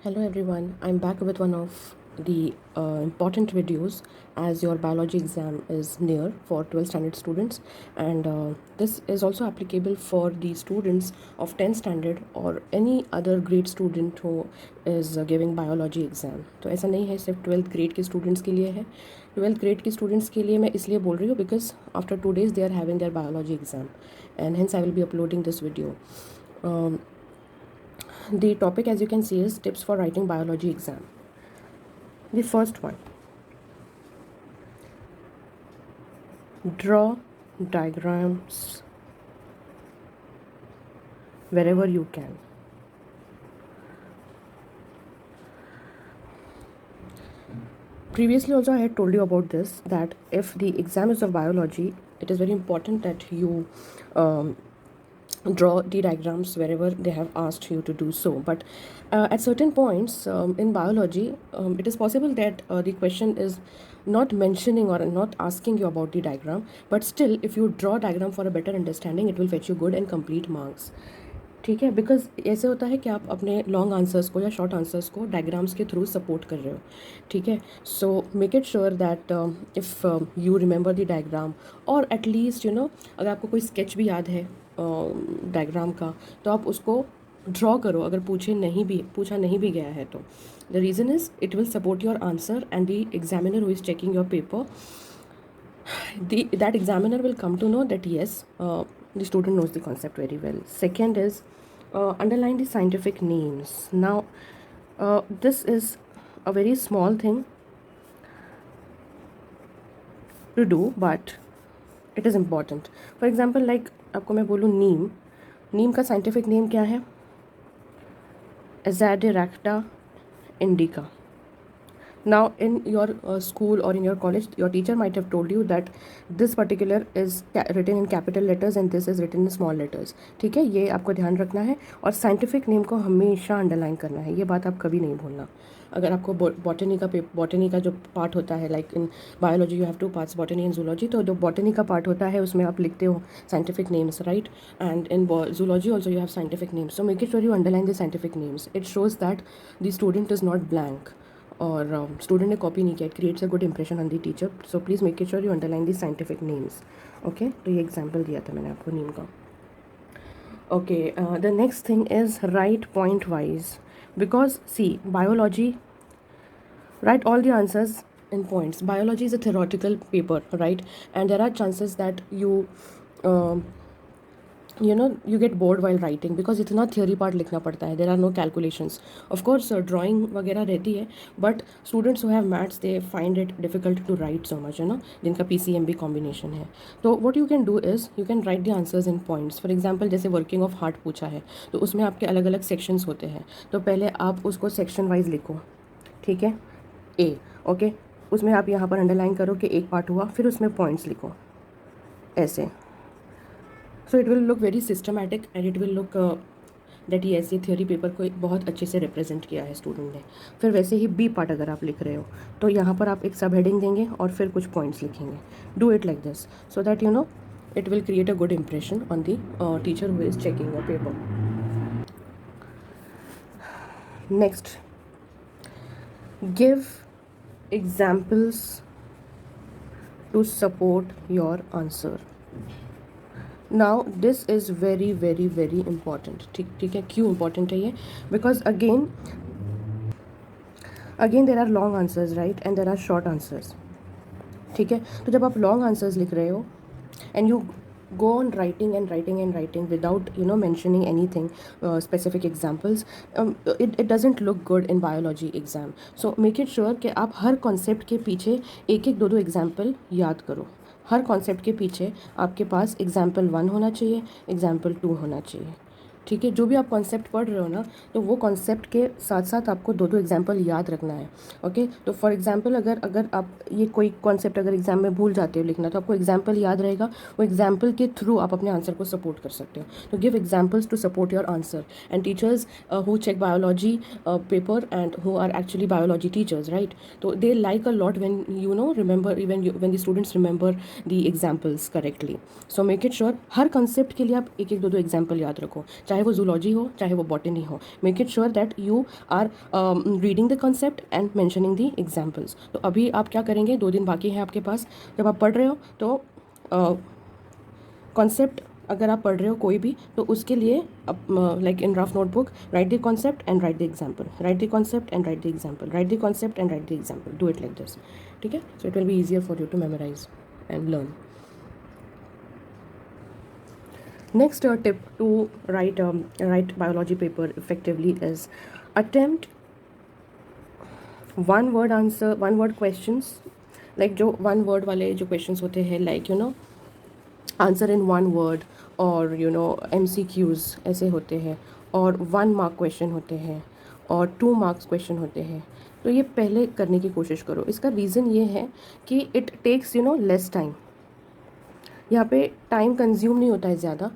Hello everyone, I'm back with one of the important videos as your biology exam is near for 12th standard students, and this is also applicable for the students of 10th standard or any other grade student who is giving biology exam. तो ऐसा नहीं है सिर्फ 12th grade के students के लिए है. 12th grade के students के लिए मैं इसलिए बोल रही हूँ because after 2 days they are having their biology exam and hence I will be uploading this video. The topic, as you can see, is tips for writing biology exam. The first one, draw diagrams wherever you can. Previously also I had told you about this, that if the exam is of biology, it is very important that you draw the diagrams wherever they have asked you to do so. But at certain points in biology, it is possible that the question is not mentioning or not asking you about the diagram, but still if you draw diagram for a better understanding, it will fetch you good and complete marks. ठीक है, because ऐसे होता है कि आप अपने long answers को या शॉर्ट आंसर्स को डायग्राम्स के थ्रू सपोर्ट कर रहे हो. ठीक है, सो make it sure that if you remember the diagram, और एटलीस्ट अगर आपको कोई स्केच भी याद है डायग्राम का, तो आप उसको ड्रॉ करो अगर पूछा नहीं भी गया है तो. The reason is it will support your answer and the examiner who is checking your paper, that examiner will come to know that yes, the student knows the concept very well. Second is underline the scientific names. Now this is a very small thing to do, but it is important. For example, like आपको मैं बोलूँ नीम का scientific name क्या है? Azadirachta indica. Now in your school or in your college, your teacher might have told you that this particular is written in capital letters and this is written in small letters. ठीक है, ये आपको ध्यान रखना है और scientific name को हमेशा अंडरलाइन करना है. ये बात आप कभी नहीं भूलना. अगर आपको बॉटनी का जो पार्ट होता है, like in biology you have two parts, botany and zoology, तो जो बॉटनी का पार्ट होता है उसमें आप लिखते हो scientific names, right? And in zoology also you have scientific names. So make it sure you underline the scientific names. It shows that the student is not blank और स्टूडेंट ने copy नहीं किया. It creates a good impression on the teacher. So please make it sure you underline the scientific names. Okay, तो ये example दिया था मैंने आपको नीम का. Okay, the next thing is right point wise, because see biology, write all the answers in points. Biology is a theoretical paper, right? And there are chances that you get bored while writing because इतना theory part लिखना पड़ता है. There are no calculations. Of course drawing वगैरह रहती है, but students who have maths, they find it difficult to write so much, जिनका PCMB combination है. तो what you can do is you can write the answers in points. For example, जैसे working of heart पूछा है तो उसमें आपके अलग अलग sections होते हैं, तो पहले आप उसको section wise लिखो. ठीक है, ए, ओके, उसमें आप यहाँ पर अंडरलाइन करो कि एक पार्ट हुआ, फिर उसमें पॉइंट्स लिखो ऐसे. सो it will look very systematic and it will look that ये ऐसे थियोरी पेपर को बहुत अच्छे से रिप्रेजेंट किया है स्टूडेंट ने. फिर वैसे ही बी पार्ट अगर आप लिख रहे हो तो यहाँ पर आप एक सब हेडिंग देंगे और फिर कुछ पॉइंट्स लिखेंगे. Do it like this so that it will create a good impression on the teacher who is checking your paper. Next, give examples to support your answer. Now this is very very very important. ठीक है, क्यों important है ये? Because again there are long answers, right? And there are short answers. ठीक है, तो जब आप long answers लिख रहे हो and you go on writing and writing and writing without mentioning anything, specific examples, it doesn't look good in biology exam. So make it sure कि आप हर concept के पीछे एक एक दो दो example याद करो. हर concept के पीछे आपके पास example 1 होना चाहिए, example 2 होना चाहिए. ठीक है, जो भी आप कॉन्सेप्ट पढ़ रहे हो ना, तो वो कॉन्सेप्ट के साथ साथ आपको दो दो एग्जाम्पल याद रखना है. ओके, तो फॉर एग्जाम्पल अगर आप ये कोई कॉन्सेप्ट अगर एग्जाम में भूल जाते हो लिखना, तो आपको एग्जाम्पल याद रहेगा. वो एग्जाम्पल के थ्रू आप अपने आंसर को सपोर्ट कर सकते हो. तो give examples to support your answer. And teachers who check biology paper and who are actually biology teachers, right, तो they like a lot when remember when the students remember the examples correctly. So make it sure हर concept के लिए आप एक एक दो दो example याद रखो, चाहे चाहे वो जूलॉजी हो चाहे वो बॉटनी हो. Make it sure that you are reading the concept and mentioning the examples. तो अभी आप क्या करेंगे, 2 दिन बाकी है आपके पास. जब आप पढ़ रहे हो तो कॉन्सेप्ट अगर आप पढ़ रहे हो कोई भी, तो उसके लिए like in rough notebook write the concept and write the example, write the concept and write the example, write the concept and write the example. Do it like this. ठीक है. So it will be easier for you to memorise and learn. Next tip to write biology paper effectively is attempt one word questions. Like जो one word वाले जो questions होते हैं, like answer in one word, और MCQs ऐसे होते हैं, और 1 mark question होते हैं, और 2 marks question होते हैं. तो ये पहले करने की कोशिश करो. इसका रीज़न ये है कि it takes less time. यहाँ पे टाइम कंज्यूम नहीं होता है ज़्यादा.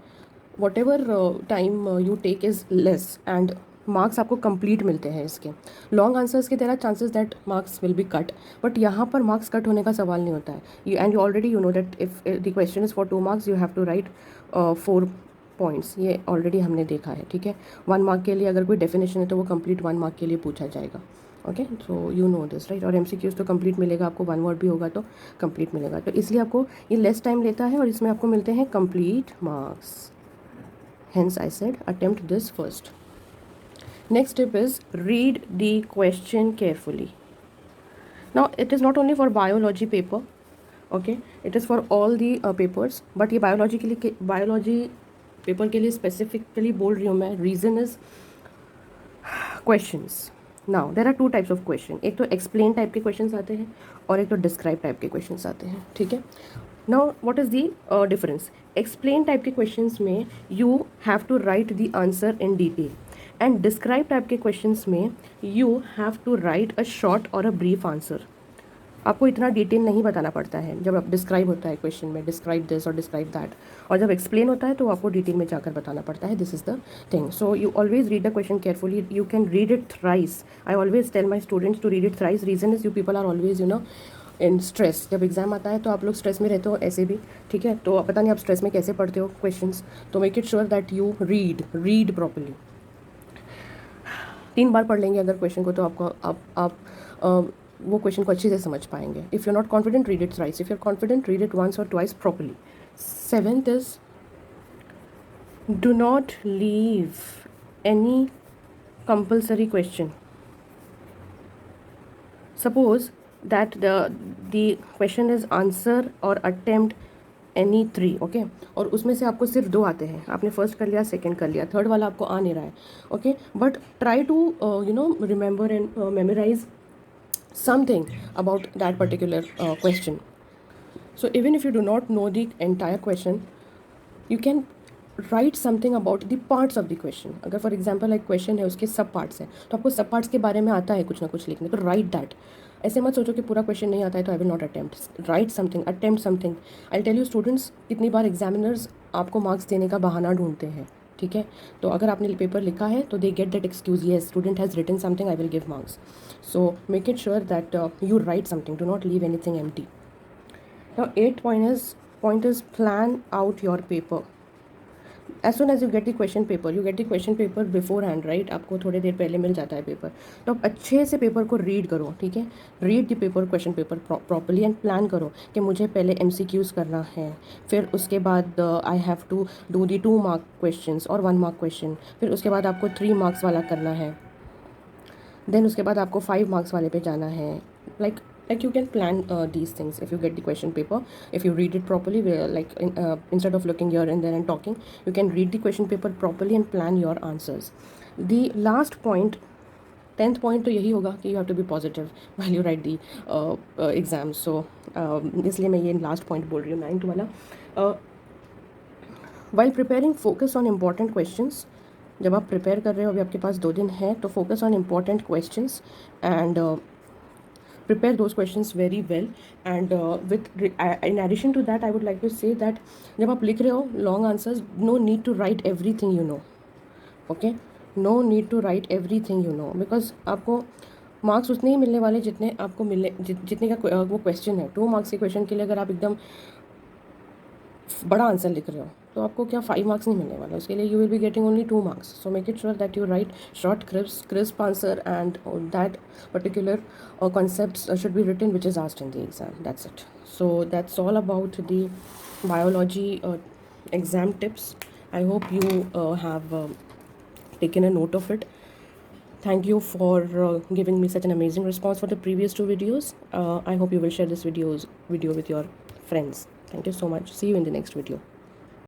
Whatever time you take is less and marks आपको कंप्लीट मिलते हैं इसके. लॉन्ग आंसर्स के there are chances that marks will be cut, but यहाँ पर मार्क्स कट होने का सवाल नहीं होता है. And you already know that if the question is for 2 marks you have to write 4 points. ये ऑलरेडी हमने देखा है. ठीक है. 1 mark के लिए अगर कोई डेफिनेशन है तो वो कंप्लीट 1 mark के लिए पूछा जाएगा. Okay. So you know this right. और MCQs तो कंप्लीट मिलेगा आपको, 1 word भी होगा तो कंप्लीट मिलेगा. तो इसलिए आपको ये लेस टाइम लेता है और इसमें आपको मिलते हैं complete marks. Hence I said attempt this first. Next tip is read the question carefully. Now it is not only for biology paper, okay, it is for all the papers, but ये biology paper के लिए specifically बोल रही हूँ मैं. Reason is questions. Now there are 2 types of question. एक तो explain type के questions आते हैं और एक तो describe type के questions आते हैं. ठीक है. Now what is the difference? Explain type के questions में you have to write the answer in detail, and describe type के questions में you have to write a short or a brief answer. आपको इतना डिटेल नहीं बताना पड़ता है जब आप डिस्क्राइब होता है क्वेश्चन में, डिस्क्राइब दिस और डिस्क्राइब दैट. और जब एक्सप्लेन होता है तो आपको डिटेल में जाकर बताना पड़ता है. This is the thing. So you always read the question carefully. You can read it thrice. I always tell my students to read it thrice. Reason is you people are always in stress. जब exam आता है तो आप लोग stress में रहते हो ऐसे भी. ठीक है. तो पता नहीं आप स्ट्रेस में कैसे पढ़ते हो क्वेश्चंस. तो make it sure that you read properly. 3 बार पढ़ लेंगे अगर क्वेश्चन को तो आपको आप वो क्वेश्चन को अच्छे से समझ पाएंगे. If you are not confident read it thrice. If you are confident read it once or twice properly. 7th is do not leave any compulsory question. Suppose that the question is answer or attempt any 3. Okay. और उसमें से आपको सिर्फ 2 आते हैं. आपने first कर लिया, सेकंड कर लिया, थर्ड वाला आपको आ नहीं रहा है. Okay. But try to remember and memorise something about that particular question. So even if you do not know the entire question, you can write something about the parts of the question. अगर for example एक question है उसके सब parts हैं तो आपको सब parts के बारे में आता है कुछ ना कुछ लिखने, तो राइट दैट. ऐसे मत सोचो कि पूरा क्वेश्चन नहीं आता है तो I will not attempt. Write something, attempt something. I tell you students, कितनी बार एग्जामिनर्स आपको मार्क्स देने का बहाना ढूंढते हैं. ठीक है. तो अगर आपने पेपर लिखा है तो they get that excuse, yes student has written something, I will give marks. So make it sure that you write something. Do not leave anything empty. Now 8th point is plan out your paper. As soon as you get the question paper beforehand, right? आपको थोड़ी देर पहले मिल जाता है paper, तो आप अच्छे से paper को रीड करो. ठीक है. Read the paper, question paper properly and plan करो कि मुझे पहले MCQs करना है, फिर उसके बाद I have to do the 2 mark questions और 1 mark question, फिर उसके बाद आपको 3 marks वाला करना है, देन उसके बाद आपको 5 marks वाले पे जाना है. Like you can plan these things if you get the question paper, if you read it properly, like instead of looking here and there and talking, you can read the question paper properly and plan your answers. The last point, 10th point तो यही होगा कि you have to be positive while you write the exam. So इसलिए मैं ये last point बोल रही हूँ, 9th वाला. While preparing, focus on important questions. जब आप प्रिपेयर कर रहे हो, अभी आपके पास 2 दिन है, तो focus on important questions and prepare those questions very well. And in addition to that, I would like to say that जब आप लिख रहे हो long answers, no need to write everything you know. Okay, no need to write everything you know, because आपको marks उतने ही मिलने वाले जितने आपको मिलने जितने का वो क्वेश्चन है. 2 marks के क्वेश्चन के लिए अगर आप एकदम बड़ा आंसर लिख रहे हो तो आपको क्या 5 मार्क्स नहीं मिलने वाला, उसके लिए you will be getting only 2 marks. So make it sure that you right short crisp answer, and that particular concepts should be written which is asked in the exam. That's it. So that's all about the biology exam tips. I hope you have taken a note of it. Thank you for giving me such an amazing response for the previous 2 videos. I hope you will share this video with your friends. Thank you so much. See you in the next video.